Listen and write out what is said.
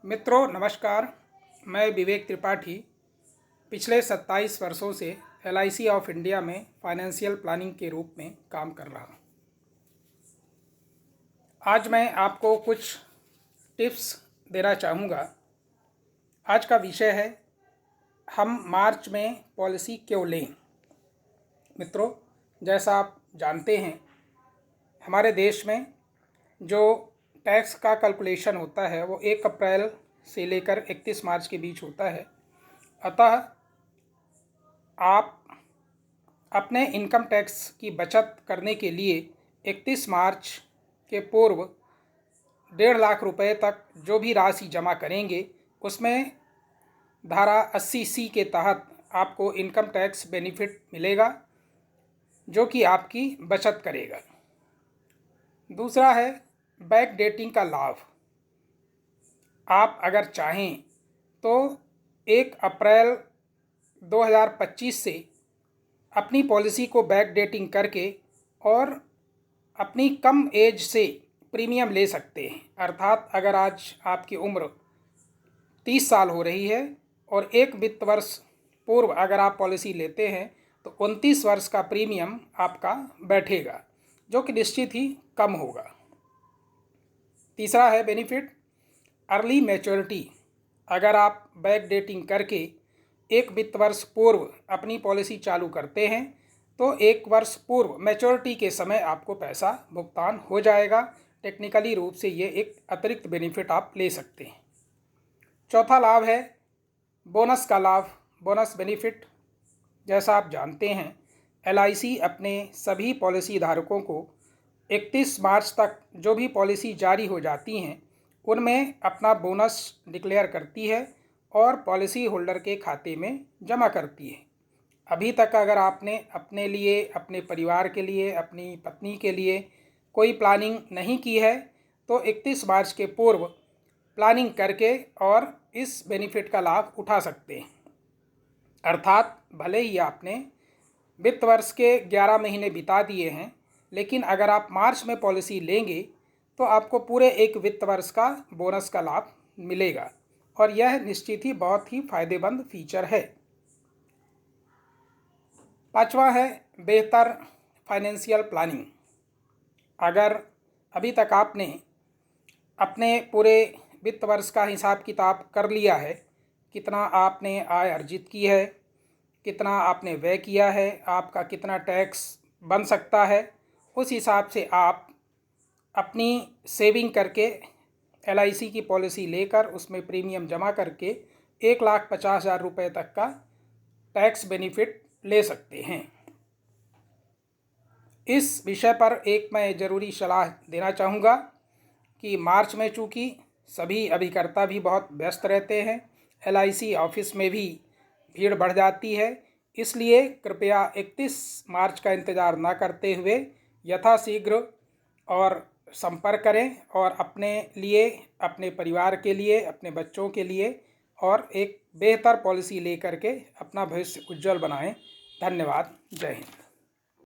मित्रों नमस्कार। मैं विवेक त्रिपाठी पिछले 27 वर्षों से LIC ऑफ इंडिया में फाइनेंशियल प्लानिंग के रूप में काम कर रहा हूँ। आज मैं आपको कुछ टिप्स देना चाहूँगा। आज का विषय है हम मार्च में पॉलिसी क्यों लें। मित्रों, जैसा आप जानते हैं हमारे देश में जो टैक्स का कैलकुलेशन होता है वो 1 अप्रैल से लेकर 31 मार्च के बीच होता है। अतः आप अपने इनकम टैक्स की बचत करने के लिए 31 मार्च के पूर्व 1.5 लाख रुपए तक जो भी राशि जमा करेंगे उसमें धारा 80C के तहत आपको इनकम टैक्स बेनिफिट मिलेगा जो कि आपकी बचत करेगा। दूसरा है बैक डेटिंग का लाभ। आप अगर चाहें तो 1 अप्रैल 2025 से अपनी पॉलिसी को बैक डेटिंग करके और अपनी कम एज से प्रीमियम ले सकते हैं। अर्थात अगर आज आपकी उम्र 30 साल हो रही है और एक वित्त वर्ष पूर्व अगर आप पॉलिसी लेते हैं तो 29 वर्ष का प्रीमियम आपका बैठेगा जो कि निश्चित ही कम होगा। तीसरा है बेनिफिट अर्ली मैच्योरिटी। अगर आप बैक डेटिंग करके एक वित्त वर्ष पूर्व अपनी पॉलिसी चालू करते हैं तो 1 वर्ष पूर्व मैच्योरिटी के समय आपको पैसा भुगतान हो जाएगा। टेक्निकली रूप से ये एक अतिरिक्त बेनिफिट आप ले सकते हैं। चौथा लाभ है बोनस का लाभ, बोनस बेनिफिट। जैसा आप जानते हैं LIC अपने सभी पॉलिसी धारकों को 31 मार्च तक जो भी पॉलिसी जारी हो जाती हैं उनमें अपना बोनस डिक्लेयर करती है और पॉलिसी होल्डर के खाते में जमा करती है। अभी तक अगर आपने अपने लिए, अपने परिवार के लिए, अपनी पत्नी के लिए कोई प्लानिंग नहीं की है तो 31 मार्च के पूर्व प्लानिंग करके और इस बेनिफिट का लाभ उठा सकते हैं। अर्थात भले ही आपने वित्त वर्ष के 11 महीने बिता दिए हैं लेकिन अगर आप मार्च में पॉलिसी लेंगे तो आपको पूरे एक वित्त वर्ष का बोनस का लाभ मिलेगा और यह निश्चित ही बहुत ही फायदेमंद फीचर है। पांचवा है बेहतर फाइनेंशियल प्लानिंग। अगर अभी तक आपने अपने पूरे वित्त वर्ष का हिसाब किताब कर लिया है, कितना आपने आय अर्जित की है, कितना आपने व्यय किया है, आपका कितना टैक्स बन सकता है, उस हिसाब से आप अपनी सेविंग करके LIC की पॉलिसी लेकर उसमें प्रीमियम जमा करके 1,50,000 रुपये तक का टैक्स बेनिफिट ले सकते हैं। इस विषय पर एक मैं ज़रूरी सलाह देना चाहूँगा कि मार्च में चूँकि सभी अभिकर्ता भी बहुत व्यस्त रहते हैं, LIC ऑफिस में भी भीड़ बढ़ जाती है, इसलिए कृपया 31 मार्च का इंतज़ार न करते हुए यथाशीघ्र और संपर्क करें और अपने लिए, अपने परिवार के लिए, अपने बच्चों के लिए और एक बेहतर पॉलिसी लेकर के अपना भविष्य उज्जवल बनाएं। धन्यवाद। जय हिंद।